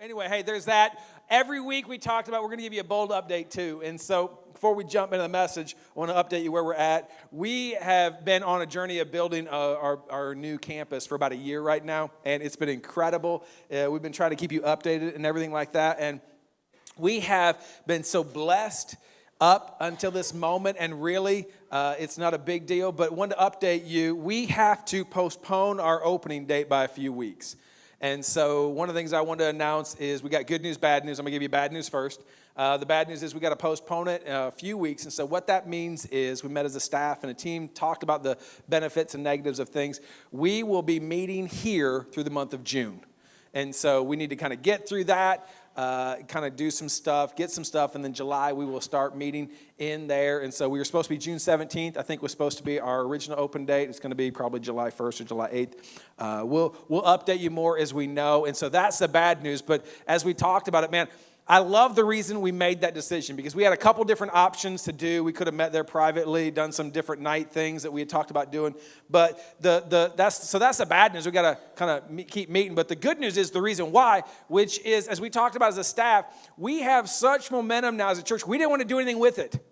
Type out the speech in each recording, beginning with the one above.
Anyway, hey, there's that. Every week we talked about we're going to give you a bold update too. And so before we jump into the message, I want to update you where we're at. We have been on a journey of building our new campus for about a year right now, and it's been incredible. We've been trying to keep you updated and everything like that, and we have been so blessed up until this moment, and really, it's not a big deal, but wanted to update you. We have to postpone our opening date by a few weeks. And so one of the things I wanted to announce is we got good news, bad news. I'm going to give you bad news first. The bad news is we got to postpone it a few weeks. And so what that means is we met as a staff and a team, talked about the benefits and negatives of things. We will be meeting here through the month of June. And so we need to kind of get through that, kind of do some stuff, get some stuff, and then July we will start meeting in there. And so we were supposed to be June 17th. I think was supposed to be our original open date. It's going to be probably July 1st or July 8th. We'll update you more as we know. And so that's the bad news. But as we talked about it, man, I love the reason we made that decision because we had a couple different options to do. We could have met there privately, done some different night things that we had talked about doing. But that's the bad news. We got to kind of keep meeting. But the good news is the reason why, which is, as we talked about as a staff, we have such momentum now as a church. We didn't want to do anything with it.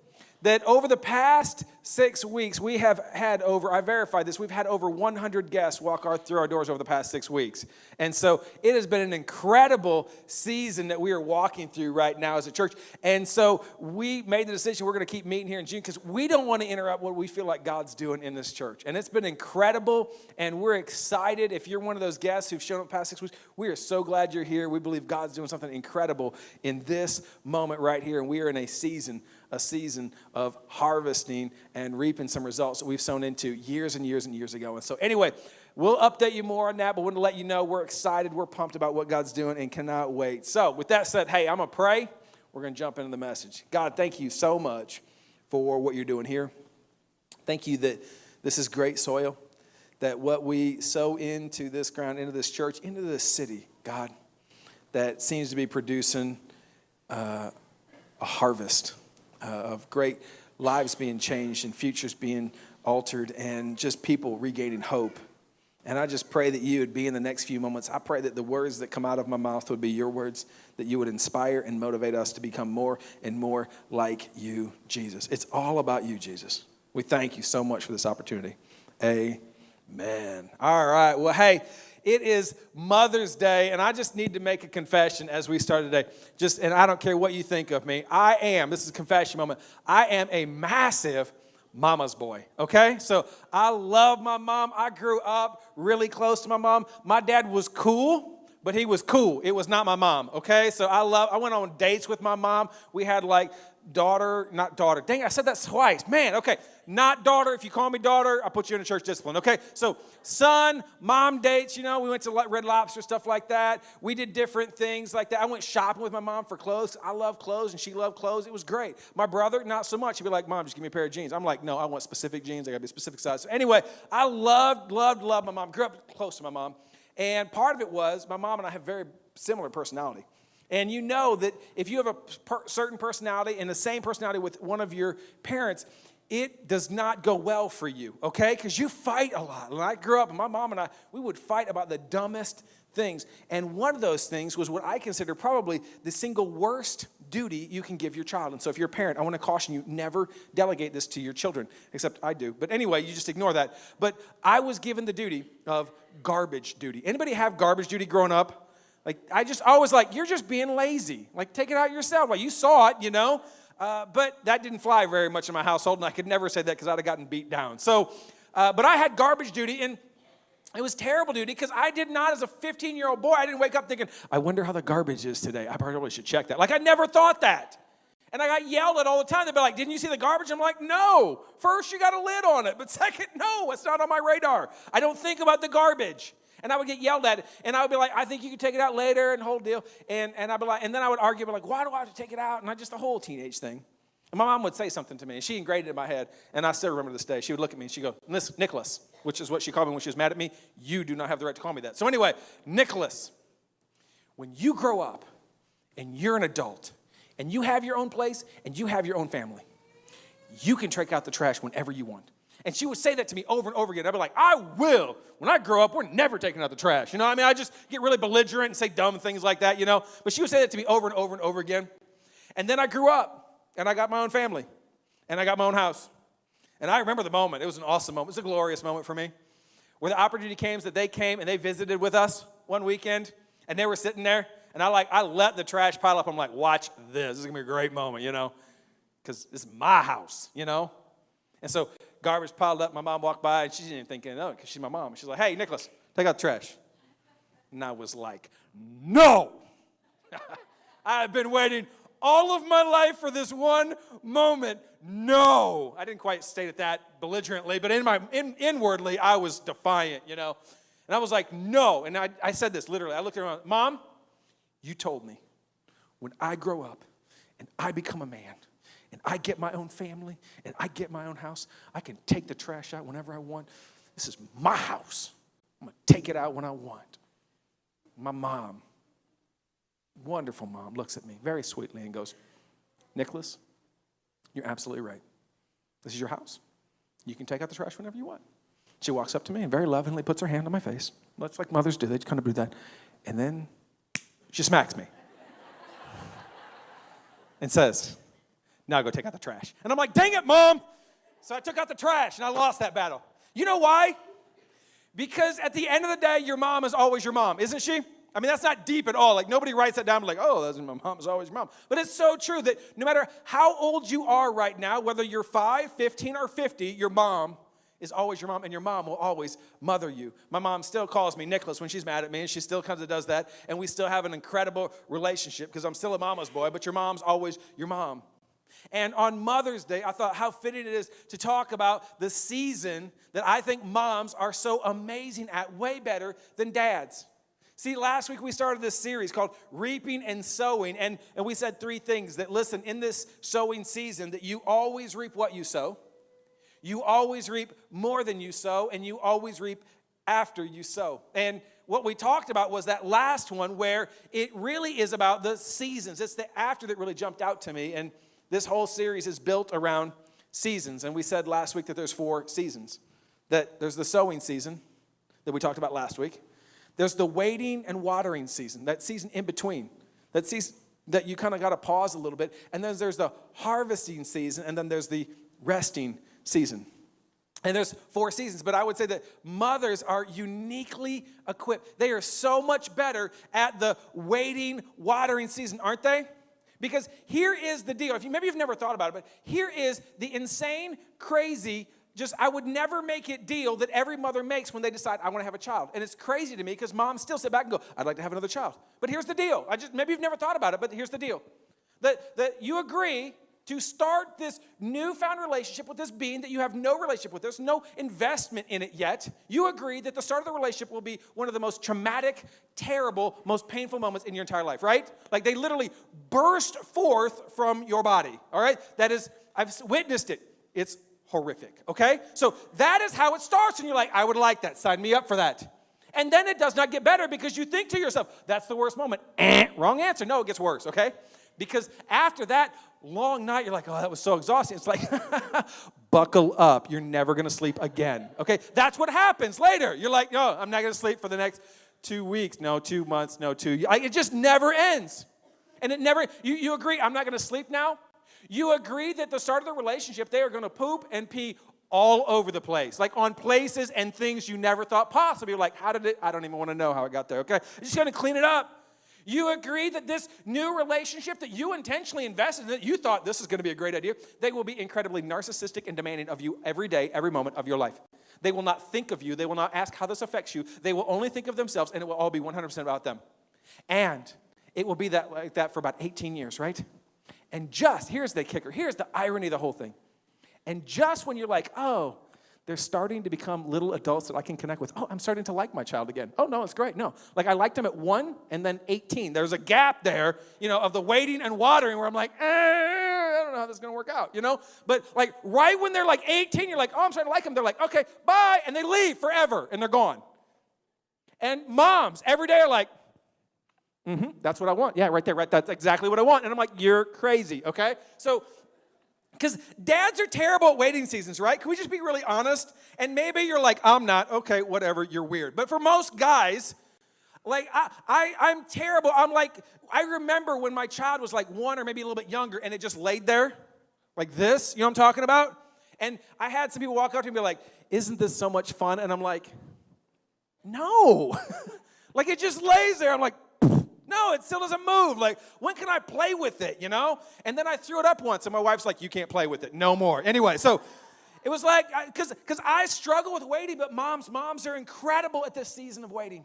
That over the past 6 weeks, we have had I verified this, we've had over 100 guests walk through our doors over the past 6 weeks. And so it has been an incredible season that we are walking through right now as a church. And so we made the decision we're going to keep meeting here in June because we don't want to interrupt what we feel like God's doing in this church. And it's been incredible, and we're excited. If you're one of those guests who've shown up the past 6 weeks, we are so glad you're here. We believe God's doing something incredible in this moment right here, and we are in a season of harvesting and reaping some results that we've sown into years and years and years ago. And so anyway, we'll update you more on that, but want to let you know we're excited, we're pumped about what God's doing and cannot wait. So with that said, hey, I'm going to pray. We're going to jump into the message. God, thank you so much for what you're doing here. Thank you that this is great soil, that what we sow into this ground, into this church, into this city, God, that seems to be producing a harvest of great lives being changed and futures being altered and just people regaining hope. And I just pray that you would be in the next few moments. I pray that the words that come out of my mouth would be your words, that you would inspire and motivate us to become more and more like you, Jesus. It's all about you, Jesus. We thank you so much for this opportunity. Amen. All right. Well, hey, it is Mother's Day, and I just need to make a confession as we start today. And I don't care what you think of me. This is a confession moment, I am a massive mama's boy, okay? So I love my mom. I grew up really close to my mom. My dad was cool, but he was cool. It was not my mom, okay? So I went on dates with my mom. We had not daughter. Dang, I said that twice. Man, okay. Not daughter. If you call me daughter, I'll put you in a church discipline, okay? So son, mom dates, we went to Red Lobster, stuff like that. We did different things like that. I went shopping with my mom for clothes. I love clothes, and she loved clothes. It was great. My brother, not so much. He'd be like, Mom, just give me a pair of jeans. I'm like, no, I want specific jeans. I got to be a specific size. So anyway, I loved my mom. Grew up close to my mom. And part of it was my mom and I have very similar personality. And you know that if you have a certain personality and the same personality with one of your parents, it does not go well for you, okay? Because you fight a lot. When I grew up, my mom and I, we would fight about the dumbest things. And one of those things was what I consider probably the single worst duty you can give your child. And so if you're a parent, I want to caution you, never delegate this to your children, except I do. But anyway, you just ignore that. But I was given the duty of garbage duty. Anybody have garbage duty growing up? I was like, you're just being lazy. Take it out yourself. You saw it, But that didn't fly very much in my household, and I could never say that because I'd have gotten beat down. So, but I had garbage duty, and it was terrible duty because I did not, as a 15-year-old boy, I didn't wake up thinking, I wonder how the garbage is today. I probably should check that. I never thought that. And I got yelled at all the time. They'd be like, didn't you see the garbage? I'm like, no. First, you got a lid on it. But second, no, it's not on my radar. I don't think about the garbage. And I would get yelled at, and I would be like, I think you can take it out later, and the whole deal. And I'd be like, and then I would argue, why do I have to take it out? And just the whole teenage thing. And my mom would say something to me, and she ingrained it in my head, and I still remember this day. She would look at me, and she'd go, Nicholas, which is what she called me when she was mad at me. You do not have the right to call me that. So anyway, Nicholas, when you grow up, and you're an adult, and you have your own place, and you have your own family, you can take out the trash whenever you want. And she would say that to me over and over again. I'd be like, I will. When I grow up, we're never taking out the trash. You know what I mean? I just get really belligerent and say dumb things like that, you know. But she would say that to me over and over and over again. And then I grew up, and I got my own family, and I got my own house. And I remember the moment. It was an awesome moment. It was a glorious moment for me, where the opportunity came that they came and they visited with us one weekend, and they were sitting there, and I let the trash pile up. I'm like, watch this. This is going to be a great moment, you know, because this is my house, you know. And so garbage piled up. My mom walked by, and she didn't even think anything of it because she's my mom. She's like, hey, Nicholas, take out the trash. And I was like, no. I've been waiting all of my life for this one moment. No. I didn't quite state it that belligerently, but inwardly, I was defiant, you know. And I was like, no. And I said this literally. I looked around, Mom, you told me when I grow up and I become a man, and I get my own family, and I get my own house, I can take the trash out whenever I want. This is my house. I'm going to take it out when I want. My mom, wonderful mom, looks at me very sweetly and goes, Nicholas, you're absolutely right. This is your house. You can take out the trash whenever you want. She walks up to me and very lovingly puts her hand on my face. That's like mothers do. They kind of do that. And then she smacks me and says, now go take out the trash. And I'm like, dang it, Mom. So I took out the trash, and I lost that battle. You know why? Because at the end of the day, your mom is always your mom, isn't she? I mean, that's not deep at all. Like, nobody writes that down like, oh, that's my mom is always your mom. But it's so true that no matter how old you are right now, whether you're 5, 15, or 50, your mom is always your mom, and your mom will always mother you. My mom still calls me Nicholas when she's mad at me, and she still comes and does that, and we still have an incredible relationship because I'm still a mama's boy, but your mom's always your mom. And on Mother's Day, I thought how fitting it is to talk about the season that I think moms are so amazing at, way better than dads. See, last week we started this series called Reaping and Sowing, and we said 3 things that, listen, in this sowing season, that you always reap what you sow, you always reap more than you sow, and you always reap after you sow. And what we talked about was that last one where it really is about the seasons. It's the after that really jumped out to me, and this whole series is built around seasons. And we said last week that there's 4 seasons. That there's the sowing season that we talked about last week. There's the waiting and watering season, that season in between. That season that you kind of got to pause a little bit. And then there's the harvesting season, and then there's the resting season. And there's 4 seasons, but I would say that mothers are uniquely equipped. They are so much better at the waiting, watering season, aren't they? Because here is the deal. Maybe you've never thought about it, but here is the insane, crazy, I would never make it deal that every mother makes when they decide, I want to have a child. And it's crazy to me because moms still sit back and go, I'd like to have another child. But here's the deal. Maybe you've never thought about it, but here's the deal. That you agree to start this newfound relationship with this being that you have no relationship with. There's no investment in it yet. You agree that the start of the relationship will be one of the most traumatic, terrible, most painful moments in your entire life, right? Like they literally burst forth from your body, all right? That is, I've witnessed it. It's horrific, okay? So that is how it starts, and you're like, I would like that. Sign me up for that. And then it does not get better because you think to yourself, that's the worst moment. Wrong answer. No, it gets worse, okay? Because after that long night, you're like, oh, that was so exhausting. It's like, buckle up. You're never going to sleep again, okay? That's what happens later. You're like, no, I'm not going to sleep for the next 2 weeks. No, 2 months. No, 2. It just never ends. And it never, you agree, I'm not going to sleep now? You agree that the start of the relationship, they are going to poop and pee all over the place, like on places and things you never thought possible. You're like, how did it, I don't even want to know how it got there, okay? You're just going to clean it up. You agree that this new relationship that you intentionally invested in, that you thought this is going to be a great idea, they will be incredibly narcissistic and demanding of you every day, every moment of your life. They will not think of you. They will not ask how this affects you. They will only think of themselves, and it will all be 100% about them. And it will be like that for about 18 years, right? And here's the kicker. Here's the irony of the whole thing. And just when you're like, oh, they're starting to become little adults that I can connect with. Oh, I'm starting to like my child again. Oh, no, it's great. No, like I liked him at 1 and then 18. There's a gap there, of the waiting and watering where I'm like, I don't know how this is going to work out, But like right when they're like 18, you're like, oh, I'm starting to like him. They're like, okay, bye. And they leave forever and they're gone. And moms every day are like, that's what I want. Yeah, right there, right. That's exactly what I want. And I'm like, you're crazy, okay? So Because dads are terrible at waiting seasons, right? Can we just be really honest? And maybe you're like, I'm not. Okay, whatever, you're weird. But for most guys, like, I'm terrible. I'm like, I remember when my child was like 1 or maybe a little bit younger, and it just laid there like this. You know what I'm talking about? And I had some people walk up to me and be like, isn't this so much fun? And I'm like, no. Like, it just lays there. I'm like, no, it still doesn't move. Like, when can I play with it, you know? And then I threw it up once, and my wife's like, you can't play with it. No more. Anyway, so it was like, because I struggle with waiting, but moms are incredible at this season of waiting.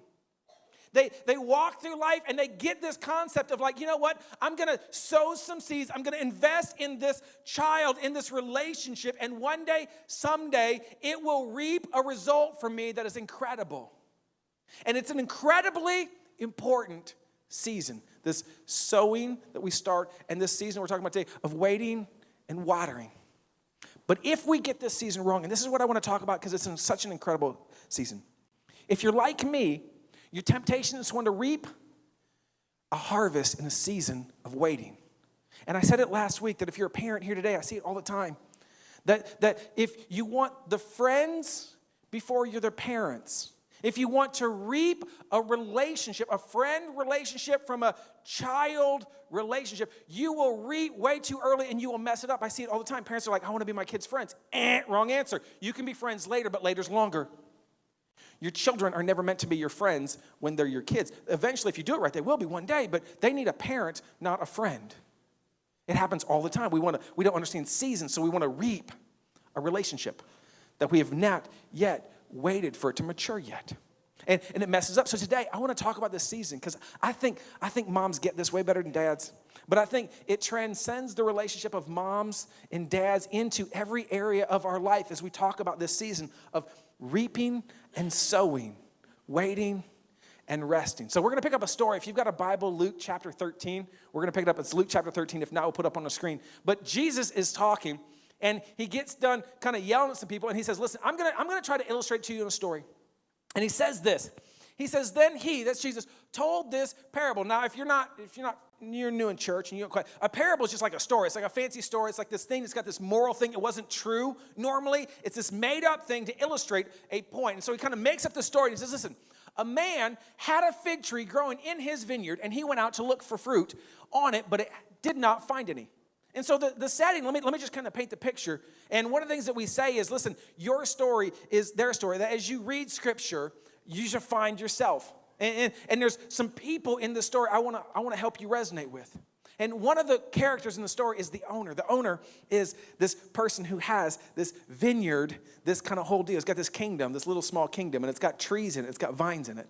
They walk through life, and they get this concept of like, you know what? I'm going to sow some seeds. I'm going to invest in this child, in this relationship, and one day, someday, it will reap a result for me that is incredible. And it's an incredibly important season, this sowing that we start, and this season we're talking about today of waiting and watering. But if we get this season wrong, and this is what I want to talk about because it's in such an incredible season. If you're like me, your temptation is to reap a harvest in a season of waiting. And I said it last week that if you're a parent here today, I see it all the time, that if you want the friends before you're their parents, if you want to reap a relationship, a friend relationship from a child relationship, you will reap way too early and you will mess it up. I see it all the time. Parents are like, I want to be my kids' friends. Wrong answer. You can be friends later, but later's longer. Your children are never meant to be your friends when they're your kids. Eventually, if you do it right, they will be one day, but they need a parent, not a friend. It happens all the time. We don't understand seasons, so we want to reap a relationship that we have not yet waited for it to mature yet. And it messes up. So today, I want to talk about this season because I think moms get this way better than dads. But I think it transcends the relationship of moms and dads into every area of our life as we talk about this season of reaping and sowing, waiting and resting. So we're going to pick up a story. If you've got a Bible, Luke chapter 13, we're going to pick it up. It's Luke chapter 13. If not, we'll put it up on the screen. But Jesus is talking, and he gets done kind of yelling at some people, and he says, listen, I'm going to try to illustrate to you in a story. And he says this. He says, then he, that's Jesus, told this parable. Now, if you're new in church and you don't quite, a parable is just like a story. It's like a fancy story. It's like this thing that's got this moral thing. It wasn't true normally. It's this made up thing to illustrate a point. And so he kind of makes up the story. And he says, listen, a man had a fig tree growing in his vineyard, and he went out to look for fruit on it, but it did not find any. And so the setting, let me just kind of paint the picture. And one of the things that we say is, listen, your story is their story. That as you read Scripture, you should find yourself. And there's some people in the story I want to help you resonate with. And one of the characters in the story is the owner. The owner is this person who has this vineyard, this kind of whole deal. It's got this kingdom, this little small kingdom, and it's got trees in it. It's got vines in it.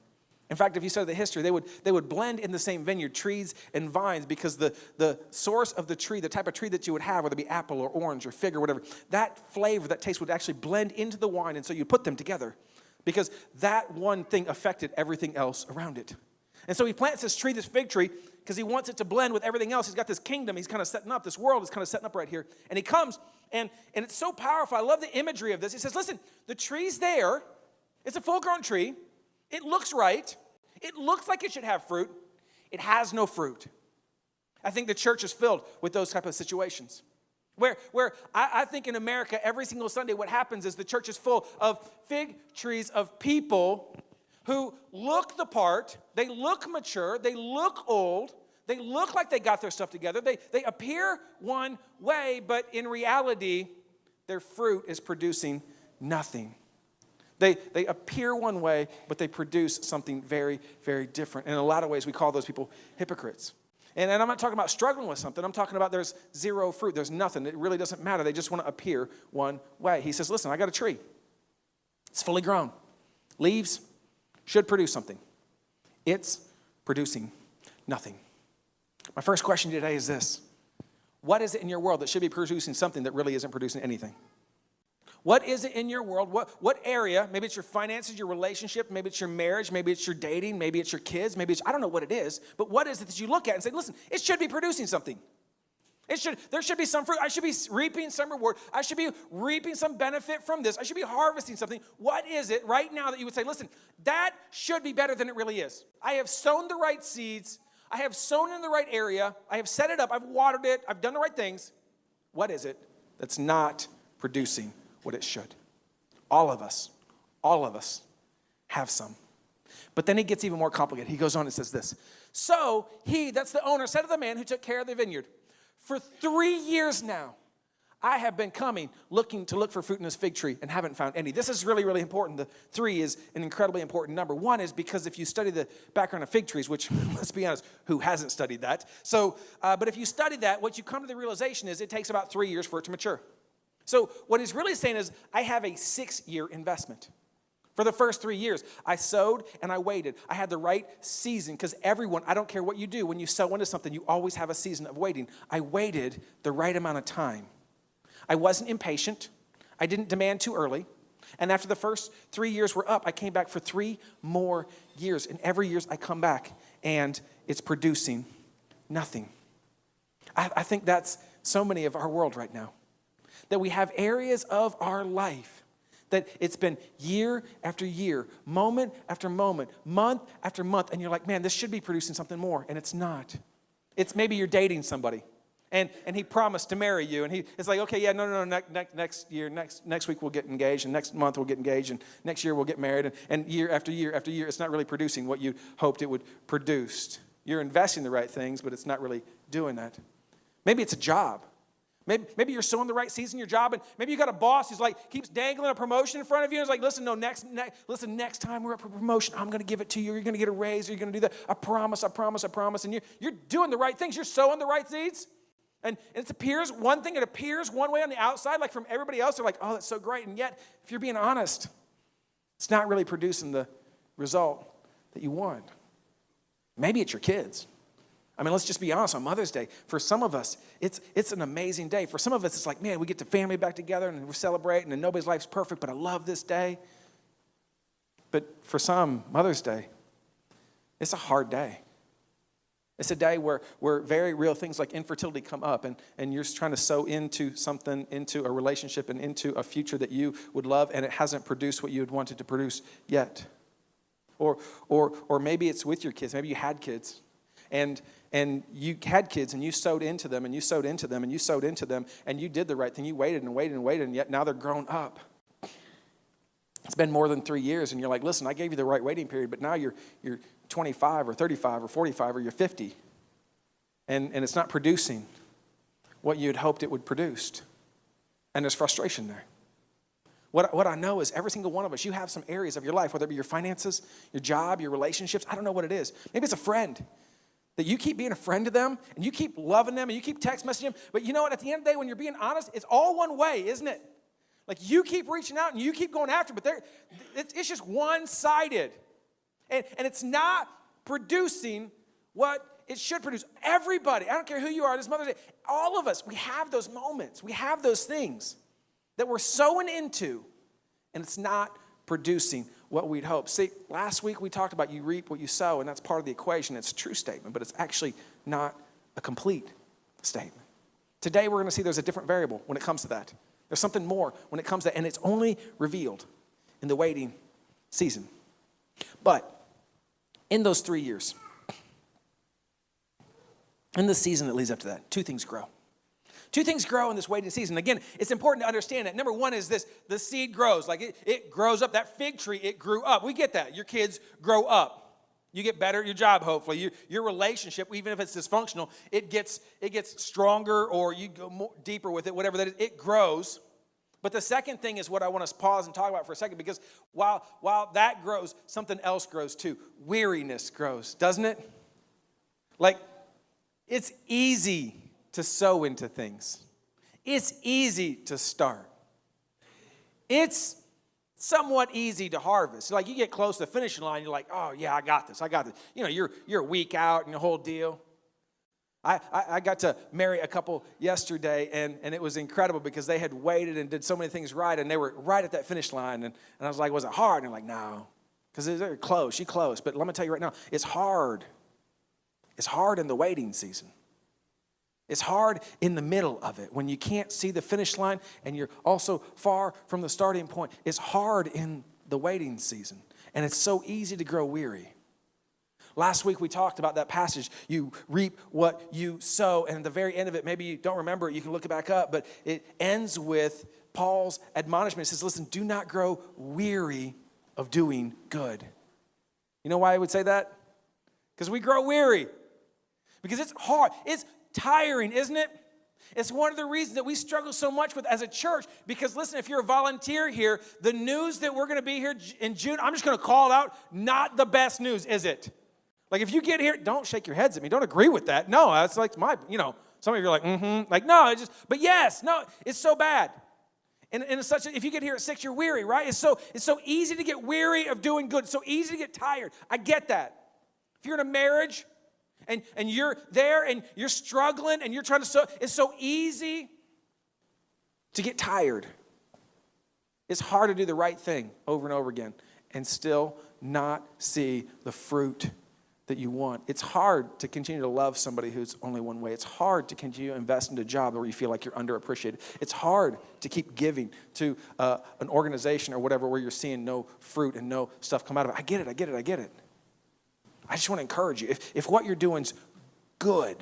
In fact, if you study the history, they would blend in the same vineyard, trees and vines, because the source of the tree, the type of tree that you would have, whether it be apple or orange or fig or whatever, that flavor, that taste would actually blend into the wine, and so you put them together because that one thing affected everything else around it. And so he plants this tree, this fig tree, because he wants it to blend with everything else. He's got this kingdom he's kind of setting up. This world is kind of setting up right here. And he comes, and it's so powerful. I love the imagery of this. He says, listen, the tree's there. It's a full-grown tree. It looks right. It looks like it should have fruit. It has no fruit. I think the church is filled with those type of situations. Where I think in America, every single Sunday, what happens is the church is full of fig trees of people who look the part, they look mature, they look old, they look like they got their stuff together, they appear one way, but in reality, their fruit is producing nothing. They appear one way, but they produce something very, very different. And in a lot of ways, we call those people hypocrites. And I'm not talking about struggling with something. I'm talking about there's zero fruit. There's nothing. It really doesn't matter. They just want to appear one way. He says, listen, I got a tree. It's fully grown. Leaves should produce something. It's producing nothing. My first question today is this. What is it in your world that should be producing something that really isn't producing anything? What is it in your world? What area? Maybe it's your finances, your relationship. Maybe it's your marriage. Maybe it's your dating. Maybe it's your kids. Maybe it's, I don't know what it is. But what is it that you look at and say, listen, it should be producing something. There should be some fruit. I should be reaping some reward. I should be reaping some benefit from this. I should be harvesting something. What is it right now that you would say, listen, that should be better than it really is? I have sown the right seeds. I have sown in the right area. I have set it up. I've watered it. I've done the right things. What is it that's not producing what it should. All of us have some. But then it gets even more complicated. He goes on and says this. So he, that's the owner, said to the man who took care of the vineyard, for 3 years now, I have been coming looking to look for fruit in this fig tree and haven't found any. This is really, really important. The 3 is an incredibly important number. 1 is because if you study the background of fig trees, which, let's be honest, who hasn't studied that? So, but if you study that, what you come to the realization is it takes about 3 years for it to mature. So what he's really saying is I have a 6-year investment. For the first 3 years, I sowed and I waited. I had the right season because everyone, I don't care what you do, when you sow into something, you always have a season of waiting. I waited the right amount of time. I wasn't impatient. I didn't demand too early. And after the first 3 years were up, I came back for 3 more years. And every year I come back and it's producing nothing. I think that's so many of our world right now. That we have areas of our life that it's been year after year, moment after moment, month after month, and you're like, man, this should be producing something more, and it's not. It's maybe you're dating somebody, and he promised to marry you, and it's like, okay, yeah, no, next year, next week we'll get engaged, and next month we'll get engaged, and next year we'll get married, and year after year after year, it's not really producing what you hoped it would produce. You're investing the right things, but it's not really doing that. Maybe it's a job. Maybe you're sowing the right season in your job, and maybe you got a boss who's like keeps dangling a promotion in front of you. And it's like, listen, next time we're up for promotion, I'm going to give it to you. You're going to get a raise. Or you're going to do that. I promise. And you're doing the right things. You're sowing the right seeds. And it appears one thing. It appears one way on the outside, like from everybody else. They're like, oh, that's so great. And yet, if you're being honest, it's not really producing the result that you want. Maybe it's your kids. I mean, let's just be honest, on Mother's Day, for some of us, it's an amazing day. For some of us, it's like, man, we get the family back together and we're celebrating and nobody's life's perfect, but I love this day. But for some, Mother's Day, it's a hard day. It's a day where very real things like infertility come up and you're trying to sow into something, into a relationship and into a future that you would love, and it hasn't produced what you had wanted to produce yet. Or maybe it's with your kids. Maybe you had kids. And you had kids and you sowed into them and you sowed into them and you sowed into them and you did the right thing. You waited and waited and waited, and yet now they're grown up. It's been more than 3 years and you're like, listen, I gave you the right waiting period, but now you're 25 or 35 or 45 or you're 50. And it's not producing what you had hoped it would produce. And there's frustration there. What I know is every single one of us, you have some areas of your life, whether it be your finances, your job, your relationships. I don't know what it is. Maybe it's a friend. That you keep being a friend to them, and you keep loving them, and you keep text messaging them. But you know what? At the end of the day, when you're being honest, it's all one way, isn't it? Like you keep reaching out, and you keep going after, but it's just one-sided. And it's not producing what it should produce. Everybody, I don't care who you are, this Mother's Day, all of us, we have those moments. We have those things that we're sowing into, and it's not producing what we'd hope. See, last week we talked about you reap what you sow, and that's part of the equation. It's a true statement, but it's actually not a complete statement. Today we're going to see there's a different variable when it comes to that. There's something more when it comes to that, and it's only revealed in the waiting season. But in those 3 years, in the season that leads up to that, 2 things grow. 2 things grow in this waiting season. Again, it's important to understand that. Number 1 is this: the seed grows. Like it grows up. That fig tree, it grew up. We get that. Your kids grow up. You get better at your job, hopefully. Your relationship, even if it's dysfunctional, it gets stronger, or you go more deeper with it, whatever that is. It grows. But the second thing is what I want to pause and talk about for a second, because while that grows, something else grows too. Weariness grows, doesn't it? Like, it's easy to sow into things. It's easy to start. It's somewhat easy to harvest. Like you get close to the finish line, you're like, oh yeah, I got this. You know, you're a week out and the whole deal. I got to marry a couple yesterday, and it was incredible because they had waited and did so many things right, and they were right at that finish line. And I was like, was it hard? And they're like, no, because they're close. She's close. But let me tell you right now, it's hard. It's hard in the waiting season. It's hard in the middle of it when you can't see the finish line and you're also far from the starting point. It's hard in the waiting season, and it's so easy to grow weary. Last week we talked about that passage. You reap what you sow. And at the very end of it, maybe you don't remember it, you can look it back up, but it ends with Paul's admonishment. It says, listen, do not grow weary of doing good. You know why I would say that? Because we grow weary. Because it's hard. It's tiring, isn't it? It's one of the reasons that we struggle so much with as a church. Because listen, if you're a volunteer here, the news that we're going to be here in June, I'm just going to call it out, not the best news, is it? Like if you get here, don't shake your heads at me. Don't agree with that. No, that's like some of you are like, Like, no, but yes, no, it's so bad. And it's if you get here at 6, you're weary, right? It's so easy to get weary of doing good. It's so easy to get tired. I get that. If you're in a marriage and you're there and you're struggling and you're trying to it's so easy to get tired. It's hard to do the right thing over and over again and still not see the fruit that you want. It's hard to continue to love somebody who's only one way. It's hard to continue to invest in a job where you feel like you're underappreciated. It's hard to keep giving to an organization or whatever where you're seeing no fruit and no stuff come out of it. I get it. I just want to encourage you. If what you're doing's good,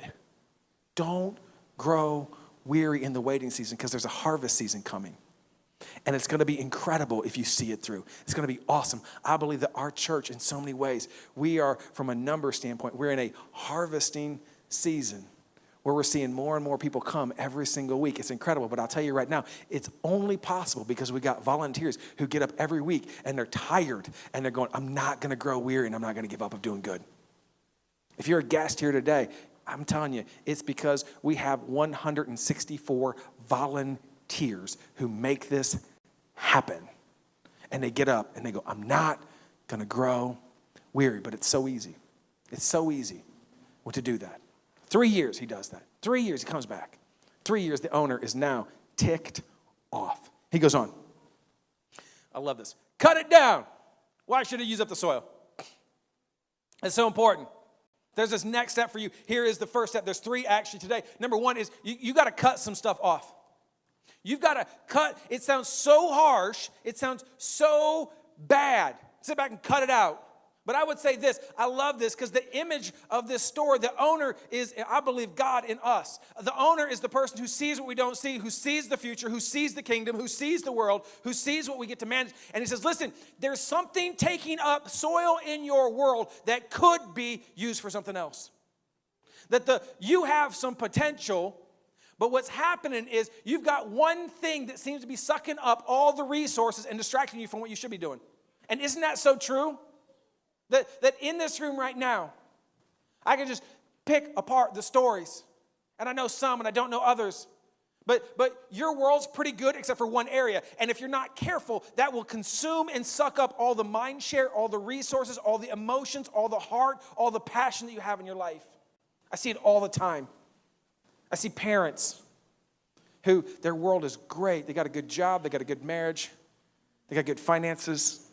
don't grow weary in the waiting season because there's a harvest season coming. And it's going to be incredible if you see it through. It's going to be awesome. I believe that our church, in so many ways, we are, from a number standpoint, we're in a harvesting season where we're seeing more and more people come every single week. It's incredible. But I'll tell you right now, it's only possible because we got volunteers who get up every week and they're tired and they're going, I'm not going to grow weary and I'm not going to give up of doing good. If you're a guest here today, I'm telling you, it's because we have 164 volunteers who make this happen. And they get up and they go, I'm not going to grow weary. But it's so easy. It's so easy to do that. 3 years he does that. 3 years he comes back. 3 years the owner is now ticked off. He goes on. I love this. Cut it down. Why should it use up the soil? It's so important. There's this next step for you. Here is the first step. There's 3 actually today. Number 1 is you got to cut some stuff off. You've got to cut. It sounds so harsh. It sounds so bad. Sit back and cut it out. But I would say this. I love this because the image of this story, the owner is, I believe, God in us. The owner is the person who sees what we don't see, who sees the future, who sees the kingdom, who sees the world, who sees what we get to manage. And he says, listen, there's something taking up soil in your world that could be used for something else. You have some potential. But what's happening is you've got one thing that seems to be sucking up all the resources and distracting you from what you should be doing. And isn't that so true? That in this room right now, I can just pick apart the stories. And I know some and I don't know others. But your world's pretty good except for one area. And if you're not careful, that will consume and suck up all the mind share, all the resources, all the emotions, all the heart, all the passion that you have in your life. I see it all the time. I see parents who their world is great. They got a good job. They got a good marriage. They got good finances.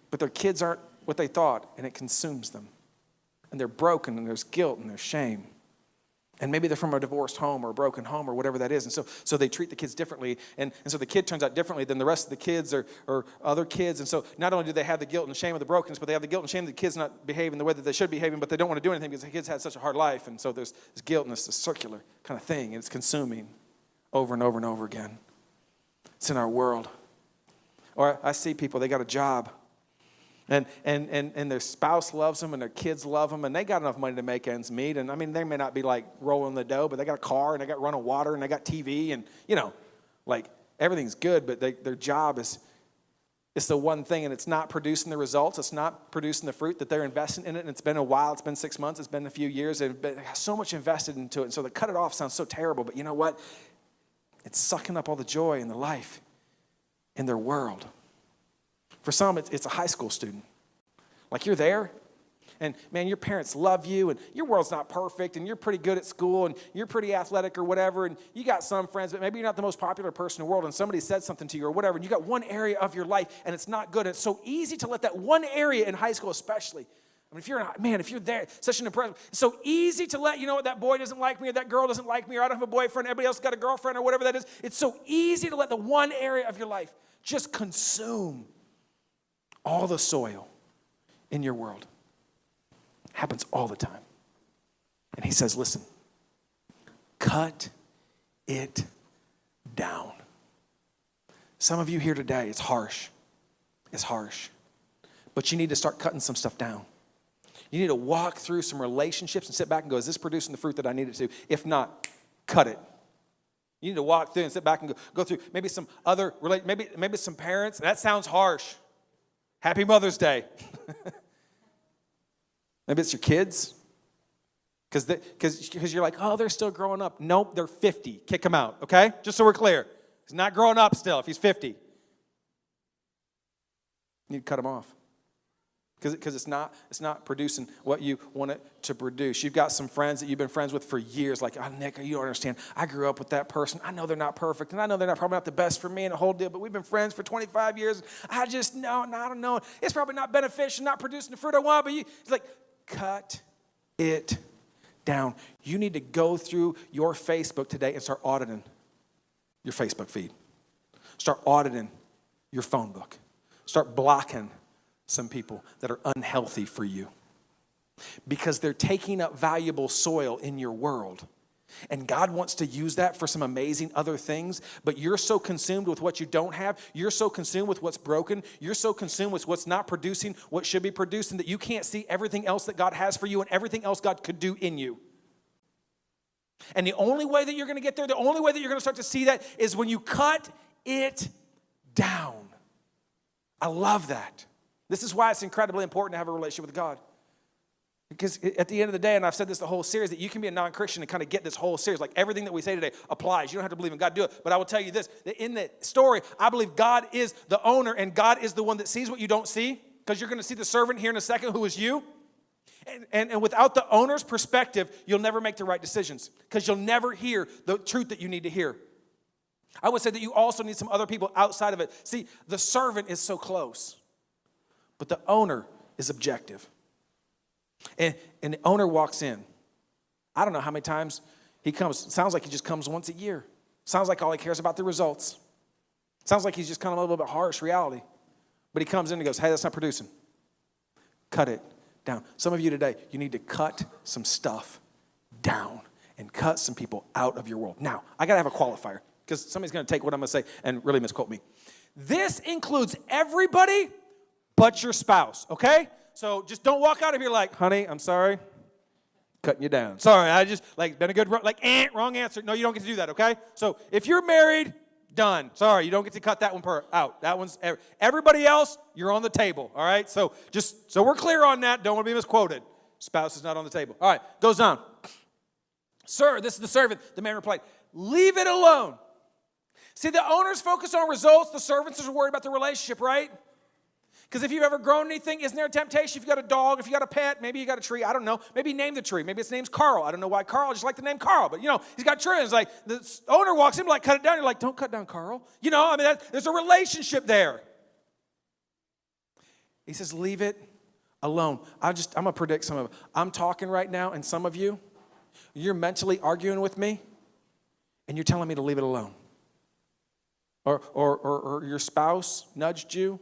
But their kids aren't what they thought, and it consumes them. And they're broken, and there's guilt, and there's shame. And maybe they're from a divorced home or a broken home or whatever that is. And so they treat the kids differently. And so the kid turns out differently than the rest of the kids or other kids. And so not only do they have the guilt and shame of the brokenness, but they have the guilt and shame that the kids not behaving the way that they should be behaving, but they don't want to do anything because the kids had such a hard life. And so there's this guilt and this circular kind of thing. And it's consuming over and over and over again. It's in our world. Or I see people, they got a job. And their spouse loves them and their kids love them and they got enough money to make ends meet. And I mean, they may not be like rolling the dough, but they got a car and they got running water and they got TV and, like everything's good, but their job is the one thing and it's not producing the results. It's not producing the fruit that they're investing in it. And it's been a while. It's been 6 months. It's been a few years. They've so much invested into it. And so to cut it off sounds so terrible, but you know what? It's sucking up all the joy and the life in their world. For some, it's a high school student. Like you're there, and man, your parents love you, and your world's not perfect, and you're pretty good at school, and you're pretty athletic or whatever, and you got some friends, but maybe you're not the most popular person in the world, and somebody said something to you or whatever, and you got one area of your life, and it's not good. And it's so easy to let that one area in high school especially, I mean, if you're there, such an impression, it's so easy to let, that boy doesn't like me, or that girl doesn't like me, or I don't have a boyfriend, everybody else got a girlfriend, or whatever that is. It's so easy to let the one area of your life just consume all the soil in your world. Happens all the time. And he says, listen, cut it down. Some of you here today, it's harsh. It's harsh. But you need to start cutting some stuff down. You need to walk through some relationships and sit back and go, is this producing the fruit that I need it to? If not, cut it. You need to walk through and sit back and go through maybe some other, maybe some parents. That sounds harsh. Happy Mother's Day. Maybe it's your kids. Because you're like, oh, they're still growing up. Nope, they're 50. Kick them out, okay? Just so we're clear. He's not growing up still if he's 50. You need to cut him off. Because it's not producing what you want it to produce. You've got some friends that you've been friends with for years. Like, oh, Nick, you don't understand. I grew up with that person. I know they're not perfect. And I know they're probably not the best for me and the whole deal. But we've been friends for 25 years. I just know, I don't know. It's probably not beneficial, not producing the fruit I want. But it's like, cut it down. You need to go through your Facebook today and start auditing your Facebook feed. Start auditing your phone book. Start blocking some people that are unhealthy for you because they're taking up valuable soil in your world. And God wants to use that for some amazing other things, but you're so consumed with what you don't have. You're so consumed with what's broken. You're so consumed with what's not producing what should be producing that you can't see everything else that God has for you and everything else God could do in you. And the only way that you're going to get there, the only way that you're going to start to see that is when you cut it down. I love that. This is why it's incredibly important to have a relationship with God. Because at the end of the day, and I've said this the whole series, that you can be a non-Christian and kind of get this whole series. Like everything that we say today applies. You don't have to believe in God to do it. But I will tell you this, that in the story, I believe God is the owner and God is the one that sees what you don't see. Because you're going to see the servant here in a second who is you. And without the owner's perspective, you'll never make the right decisions. Because you'll never hear the truth that you need to hear. I would say that you also need some other people outside of it. See, the servant is so close. But the owner is objective. And the owner walks in. I don't know how many times he comes. Sounds like he just comes once a year. Sounds like all he cares about the results. Sounds like he's just kind of a little bit harsh reality. But he comes in and goes, hey, that's not producing. Cut it down. Some of you today, you need to cut some stuff down and cut some people out of your world. Now, I got to have a qualifier because somebody's going to take what I'm going to say and really misquote me. This includes everybody but your spouse, okay? So just don't walk out of here like, honey, I'm sorry, cutting you down. Sorry, I just, been a good, wrong answer. No, you don't get to do that, okay? So if you're married, done. Sorry, you don't get to cut that one out. That one's, everybody else, you're on the table, all right? So just, so we're clear on that. Don't want to be misquoted. Spouse is not on the table. All right, goes on. Sir, this is the servant. The man replied, leave it alone. See, the owner's focused on results. The servants are worried about the relationship, right? Because if you've ever grown anything, isn't there a temptation? If you got a dog, if you got a pet, maybe you got a tree, I don't know. Maybe name the tree. Maybe its name's Carl. I don't know why Carl. I just like the name Carl. But, he's got trees. It's like the owner walks in, cut it down. You're like, don't cut down Carl. There's a relationship there. He says, leave it alone. I'm going to predict some of it. I'm talking right now, and some of you, you're mentally arguing with me, and you're telling me to leave it alone. Or your spouse nudged you.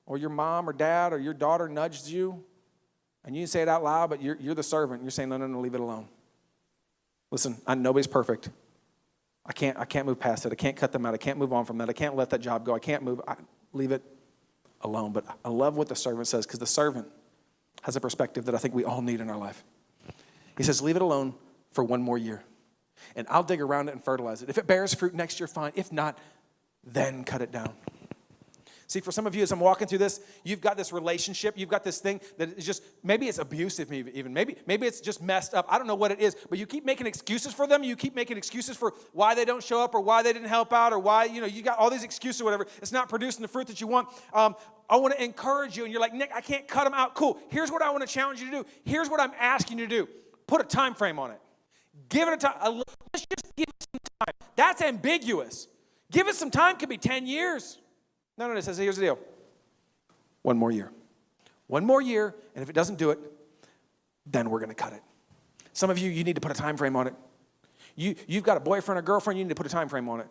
Or your mom or dad or your daughter nudged you, and you didn't say it out loud, but you're the servant. You're saying, no, leave it alone. Listen, nobody's perfect. I can't move past it. I can't cut them out. I can't move on from that. I can't let that job go. I can't move. Leave it alone. But I love what the servant says because the servant has a perspective that I think we all need in our life. He says, leave it alone for one more year, and I'll dig around it and fertilize it. If it bears fruit next year, fine. If not, then cut it down. See, for some of you, as I'm walking through this, you've got this relationship. You've got this thing that is just, maybe it's abusive even. Maybe it's just messed up. I don't know what it is, but you keep making excuses for them. You keep making excuses for why they don't show up or why they didn't help out or why, you got all these excuses or whatever. It's not producing the fruit that you want. I want to encourage you, and you're like, Nick, I can't cut them out. Cool. Here's what I want to challenge you to do. Here's what I'm asking you to do. Put a time frame on it. Give it a time. Let's just give it some time. That's ambiguous. Give it some time. Could be 10 years. No, it says, here's the deal. One more year. One more year, and if it doesn't do it, then we're going to cut it. Some of you, you need to put a time frame on it. You've got a boyfriend or girlfriend, you need to put a time frame on it.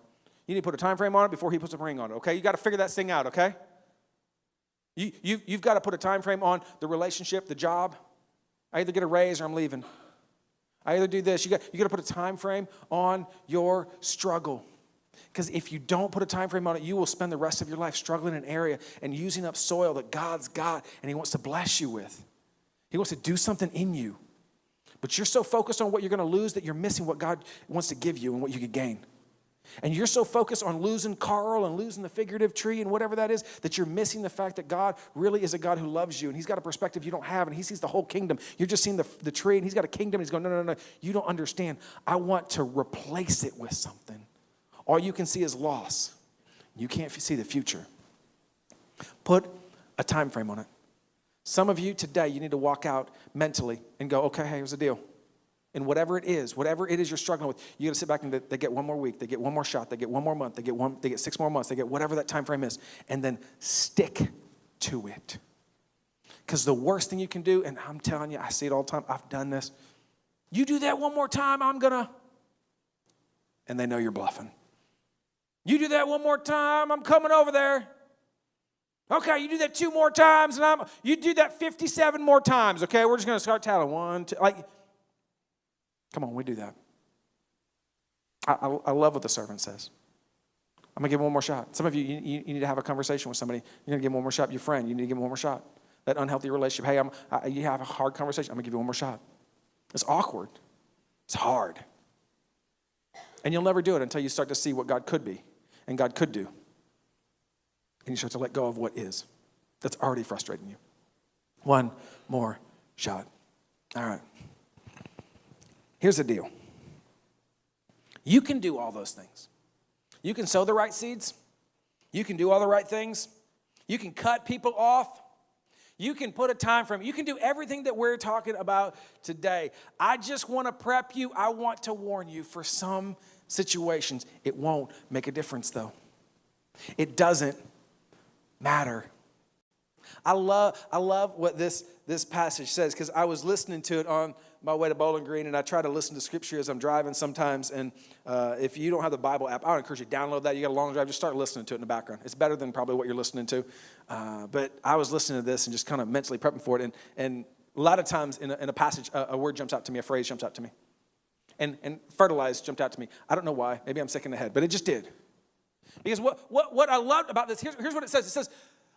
You need to put a time frame on it before he puts a ring on it, okay? You got to figure that thing out, okay? You've got to put a time frame on the relationship, the job. I either get a raise or I'm leaving. I either do this. You got to put a time frame on your struggle. Because if you don't put a time frame on it, you will spend the rest of your life struggling in an area and using up soil that God's got and he wants to bless you with. He wants to do something in you. But you're so focused on what you're going to lose that you're missing what God wants to give you and what you could gain. And you're so focused on losing Carl and losing the figurative tree and whatever that is, that you're missing the fact that God really is a God who loves you. And he's got a perspective you don't have. And he sees the whole kingdom. You're just seeing the tree and he's got a kingdom. And he's going, no. You don't understand. I want to replace it with something. All you can see is loss. You can't see the future. Put a time frame on it. Some of you today, you need to walk out mentally and go, okay, hey, here's the deal. And whatever it is you're struggling with, you got to sit back and they get one more week, they get one more shot, they get one more month, they get 6 more months, they get whatever that time frame is, and then stick to it. Because the worst thing you can do, and I'm telling you, I see it all the time, I've done this. You do that one more time, and they know you're bluffing. You do that one more time, I'm coming over there. Okay, you do that 2 more times, and you do that 57 more times, okay? We're just going to start tallying 1, 2, come on, we do that. I love what the servant says. I'm going to give him one more shot. Some of you need to have a conversation with somebody. You're going to give him one more shot. Your friend, you need to give him one more shot. That unhealthy relationship. Hey, you have a hard conversation. I'm going to give you one more shot. It's awkward. It's hard. And you'll never do it until you start to see what God could be and God could do. And you start to let go of what is. That's already frustrating you. One more shot. All right. Here's the deal. You can do all those things. You can sow the right seeds. You can do all the right things. You can cut people off. You can put a time frame. You can do everything that we're talking about today. I just want to prep you. I want to warn you for some situations. It won't make a difference, though. It doesn't matter. I love what this passage says, because I was listening to it on my way to Bowling Green, and I try to listen to scripture as I'm driving sometimes. And if you don't have the Bible app, I would encourage you to download that. You got a long drive, just start listening to it in the background. It's better than probably what you're listening to. But I was listening to this and just kind of mentally prepping for it. And a lot of times in a passage, a word jumps out to me, a phrase jumps out to me. And fertilize jumped out to me. I don't know why. Maybe I'm sick in the head, but it just did. Because what I loved about this, here's what it says. It says,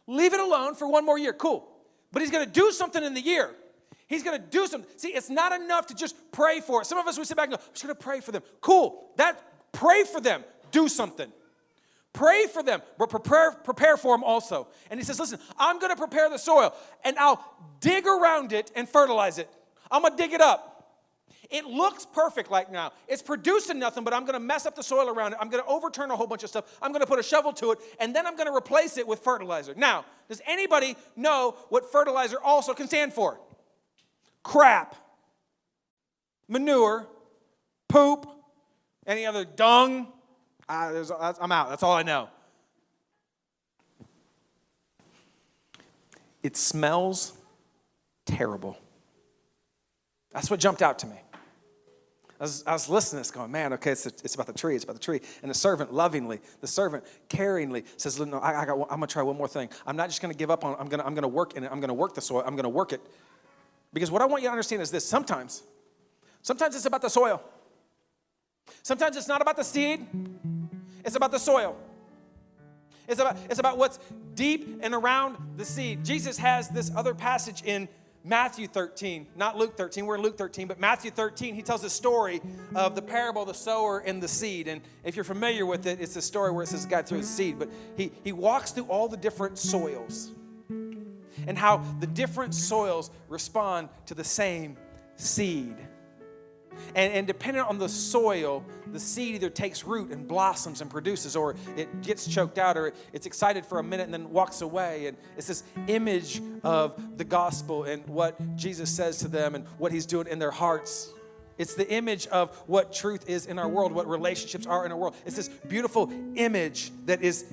leave it alone for 1 more year. Cool. But he's going to do something in the year. He's going to do something. See, it's not enough to just pray for it. Some of us, we sit back and go, I'm just going to pray for them. Cool. Pray for them. Do something. Pray for them, but prepare for them also. And he says, listen, I'm going to prepare the soil, and I'll dig around it and fertilize it. I'm going to dig it up. It looks perfect like now. It's producing nothing, but I'm going to mess up the soil around it. I'm going to overturn a whole bunch of stuff. I'm going to put a shovel to it, and then I'm going to replace it with fertilizer. Now, does anybody know what fertilizer also can stand for? Crap, manure, poop, any other dung. I'm out. That's all I know. It smells terrible. That's what jumped out to me. I was listening to this going, man, okay, it's about the tree. It's about the tree. And the servant lovingly, the servant caringly says, no, I'm going to try one more thing. I'm not just going to give up on it. I'm going to work in it. I'm going to work the soil. I'm going to work it. Because what I want you to understand is this. Sometimes it's about the soil. Sometimes it's not about the seed. It's about the soil. It's about what's deep and around the seed. Jesus has this other passage in Matthew 13, not Luke 13. We're in Luke 13, but Matthew 13, he tells a story of the parable of the sower and the seed. And if you're familiar with it, it's a story where it says God threw his seed. But he walks through all the different soils and how the different soils respond to the same seed. And depending on the soil, the seed either takes root and blossoms and produces, or it gets choked out, or it's excited for a minute and then walks away. And it's this image of the gospel and what Jesus says to them and what he's doing in their hearts. It's the image of what truth is in our world, what relationships are in our world. It's this beautiful image that is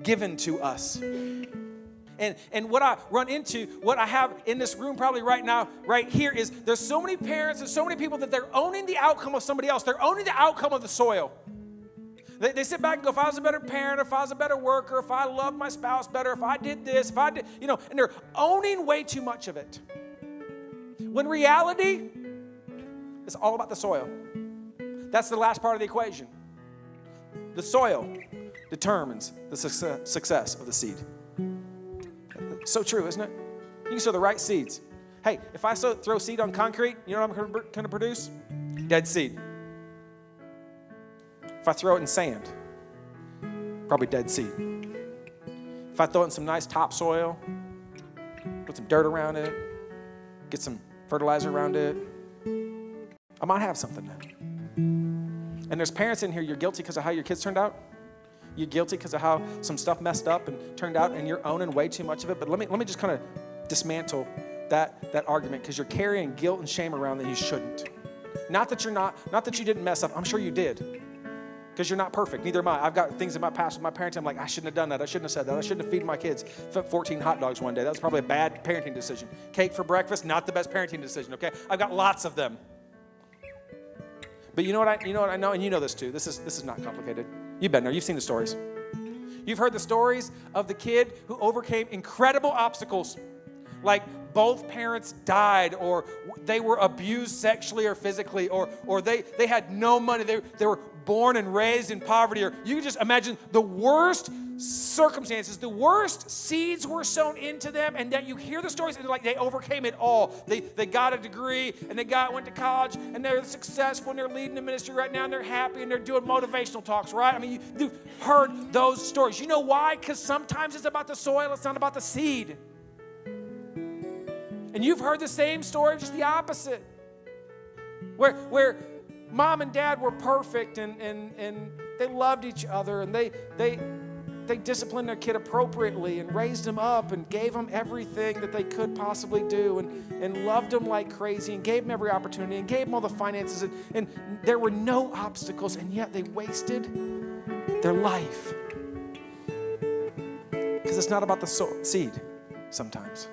given to us. And what I run into, what I have in this room probably right now, right here, is there's so many parents and so many people that they're owning the outcome of somebody else. They're owning the outcome of the soil. They sit back and go, if I was a better parent, if I was a better worker, if I loved my spouse better, if I did this, if I did, and they're owning way too much of it. When reality, it's all about the soil. That's the last part of the equation. The soil determines the success of the seed. So true, isn't it? You can sow the right seeds. Hey, if I throw seed on concrete, you know what I'm going to produce? Dead seed. If I throw it in sand, probably dead seed. If I throw it in some nice topsoil, put some dirt around it, get some fertilizer around it, I might have something then. And there's parents in here, you're guilty because of how your kids turned out. You're guilty because of how some stuff messed up and turned out, and you're owning way too much of it. But let me just kind of dismantle that argument, because you're carrying guilt and shame around that you shouldn't. Not that you didn't mess up. I'm sure you did, because you're not perfect. Neither am I. I've got things in my past with my parenting. I'm like, I shouldn't have done that. I shouldn't have said that. I shouldn't have fed my kids 14 hot dogs one day. That was probably a bad parenting decision. Cake for breakfast, not the best parenting decision, okay? I've got lots of them. But you know what I know, and you know this too. This is not complicated. You've been there. You've seen the stories. You've heard the stories of the kid who overcame incredible obstacles, like both parents died, or they were abused sexually or physically, or they had no money. They were born and raised in poverty, or you can just imagine the worst circumstances, the worst seeds were sown into them, and that you hear the stories and like they overcame it all. They got a degree, and went to college, and they're successful, and they're leading the ministry right now, and they're happy, and they're doing motivational talks, right? I mean, you've heard those stories. You know why? Because sometimes it's about the soil, it's not about the seed. And you've heard the same story, just the opposite. Where mom and dad were perfect, and they loved each other, and they disciplined their kid appropriately and raised him up and gave him everything that they could possibly do, and loved him like crazy and gave him every opportunity and gave him all the finances, and there were no obstacles, and yet they wasted their life. Because it's not about the seed sometimes.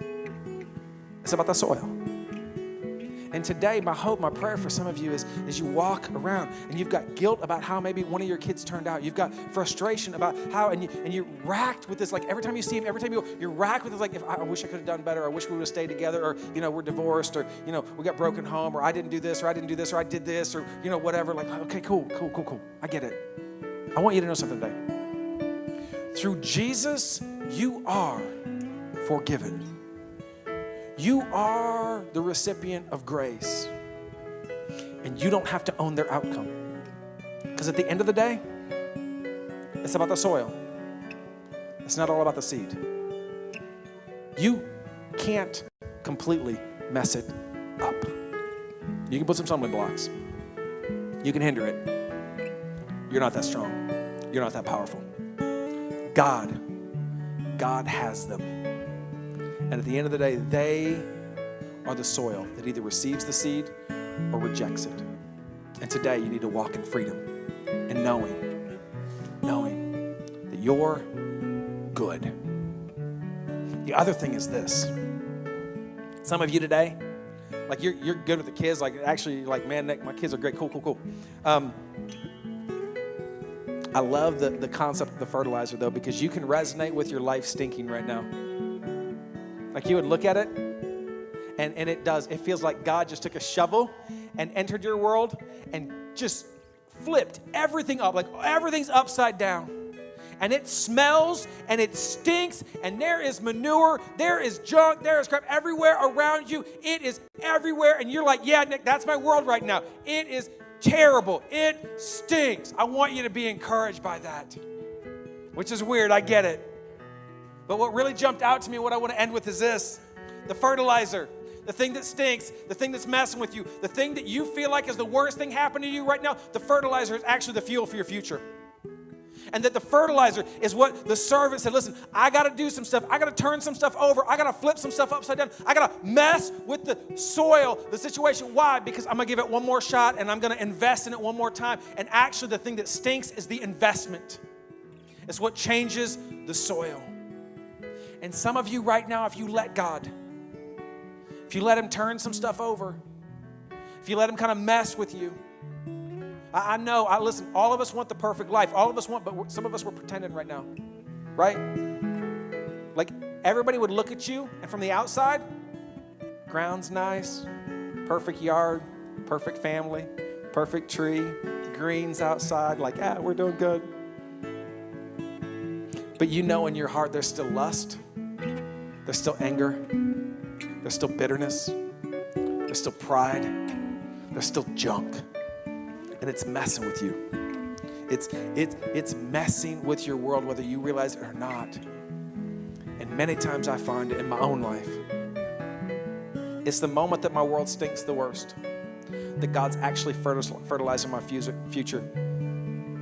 It's about the soil. And today, my hope, my prayer for some of you is you walk around and you've got guilt about how maybe one of your kids turned out. You've got frustration about how, and you're racked with this, like every time you see him, every time you're racked with this, like, I wish I could have done better, or I wish we would have stayed together, or, we're divorced, or, we got broken home, or I didn't do this, or I didn't do this, or I did this, or, whatever. Like, okay, cool. I get it. I want you to know something today. Through Jesus, you are forgiven. You are the recipient of grace, and you don't have to own their outcome. Because at the end of the day, it's about the soil. It's not all about the seed. You can't completely mess it up. You can put some stumbling blocks. You can hinder it. You're not that strong. You're not that powerful. God has them. And at the end of the day, they are the soil that either receives the seed or rejects it. And today you need to walk in freedom and knowing that you're good. The other thing is this. Some of you today, like you're good with the kids, like actually like, man, my kids are great, cool. I love the concept of the fertilizer though, because you can resonate with your life stinking right now. Like you would look at it, and it feels like God just took a shovel and entered your world and just flipped everything up, like everything's upside down. And it smells and it stinks, and there is manure, there is junk, there is crap everywhere around you. It is everywhere, and you're like, yeah, Nick, that's my world right now. It is terrible. It stinks. I want you to be encouraged by that, which is weird. I get it. But what really jumped out to me, what I want to end with is this. The fertilizer, the thing that stinks, the thing that's messing with you, the thing that you feel like is the worst thing happening to you right now, the fertilizer is actually the fuel for your future. And that the fertilizer is what the servant said, listen, I got to do some stuff. I got to turn some stuff over. I got to flip some stuff upside down. I got to mess with the soil, the situation. Why? Because I'm going to give it one more shot, and I'm going to invest in it one more time. And actually the thing that stinks is the investment. It's what changes the soil. And some of you right now, if you let God, if you let him turn some stuff over, if you let him kind of mess with you, I know, listen, all of us want the perfect life. All of us want, but some of us were pretending right now, right? Like everybody would look at you, and from the outside, Ground's nice, perfect yard, perfect family, perfect tree, greens outside, like, we're doing good. But you know in your heart there's still lust, there's still anger, there's still bitterness, there's still pride, there's still junk, and it's messing with you. It's messing with your world, whether you realize it or not. And many times I find it in my own life. It's the moment that my world stinks the worst that God's actually fertilizing my future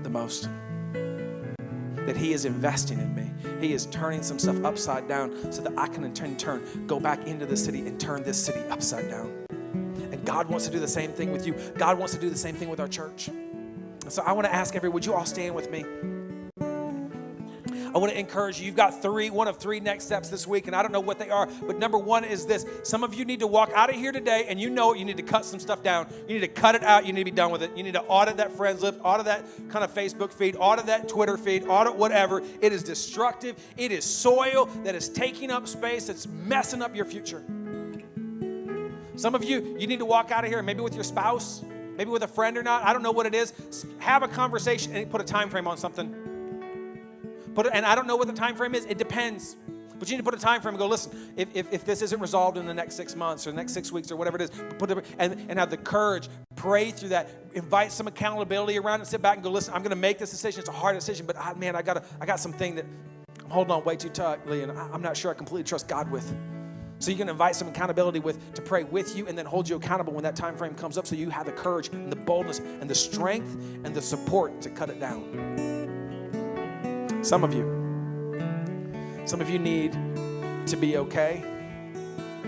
the most. That He is investing in me. He is turning some stuff upside down so that I can in turn go back into the city and turn this city upside down. And God wants to do the same thing with you. God wants to do the same thing with our church. So I want to ask everyone, would you all stand with me? I want to encourage you. You've got one of three next steps this week, and I don't know what they are, but number one is this. Some of you need to walk out of here today, and you know it. You need to cut some stuff down. You need to cut it out. You need to be done with it. You need to audit that friends list, audit that kind of Facebook feed, audit that Twitter feed, audit whatever. It is destructive. It is soil that is taking up space. That's messing up your future. Some of you need to walk out of here, maybe with your spouse, maybe with a friend or not. I don't know what it is. Have a conversation and put a time frame on something. And I don't know what the time frame is. It depends. But you need to put a time frame and go, listen, if this isn't resolved in the next 6 months or the next 6 weeks or whatever it is, and have the courage, pray through that, invite some accountability around and sit back and go, listen, I'm going to make this decision. It's a hard decision, but I got something that I'm holding on way too tightly, and I'm not sure I completely trust God with. So you're going to invite some accountability to pray with you and then hold you accountable when that time frame comes up so you have the courage and the boldness and the strength and the support to cut it down. Some of you need to be okay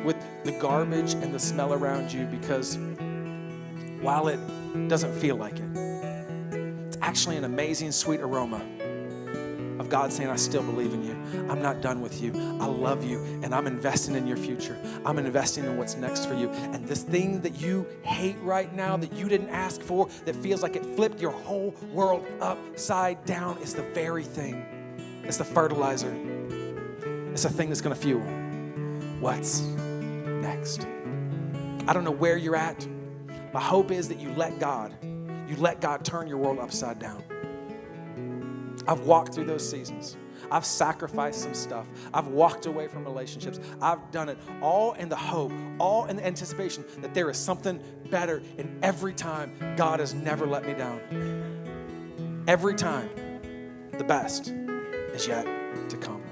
with the garbage and the smell around you, because while it doesn't feel like it, it's actually an amazing, sweet aroma of God saying, I still believe in you. I'm not done with you. I love you, and I'm investing in your future. I'm investing in what's next for you. And this thing that you hate right now, that you didn't ask for, that feels like it flipped your whole world upside down, is the very thing. It's the fertilizer. It's the thing that's going to fuel what's next. I don't know where you're at. My hope is that you let God turn your world upside down. I've walked through those seasons. I've sacrificed some stuff. I've walked away from relationships. I've done it all in the hope, all in the anticipation that there is something better. And every time, God has never let me down. Every time, the best is yet to come.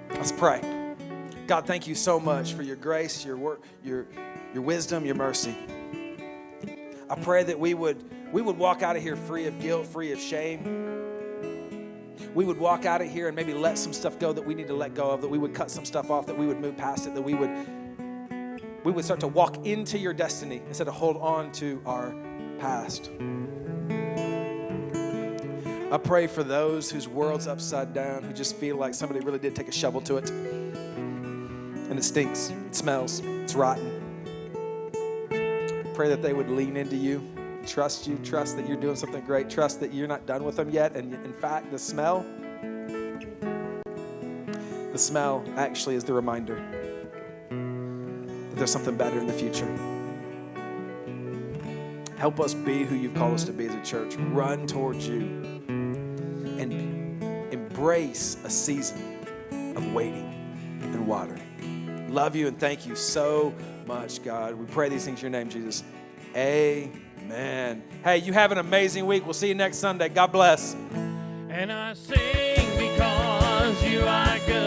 Let's pray. God, thank you so much for your grace, your work, your wisdom, your mercy. I pray that we would walk out of here free of guilt, free of shame. We would walk out of here and maybe let some stuff go that we need to let go of, that we would cut some stuff off, that we would move past it, that we would start to walk into your destiny instead of hold on to our past. I pray for those whose world's upside down, who just feel like somebody really did take a shovel to it. And it stinks, it smells, it's rotten. Pray that they would lean into you, trust you, trust that you're doing something great, trust that you're not done with them yet. And in fact, the smell actually is the reminder that there's something better in the future. Help us be who you've called us to be as a church. Run towards you and embrace a season of waiting and watering. Love you and thank you so much, God. We pray these things in your name, Jesus. Amen. Hey, you have an amazing week. We'll see you next Sunday. God bless. And I sing because you are good.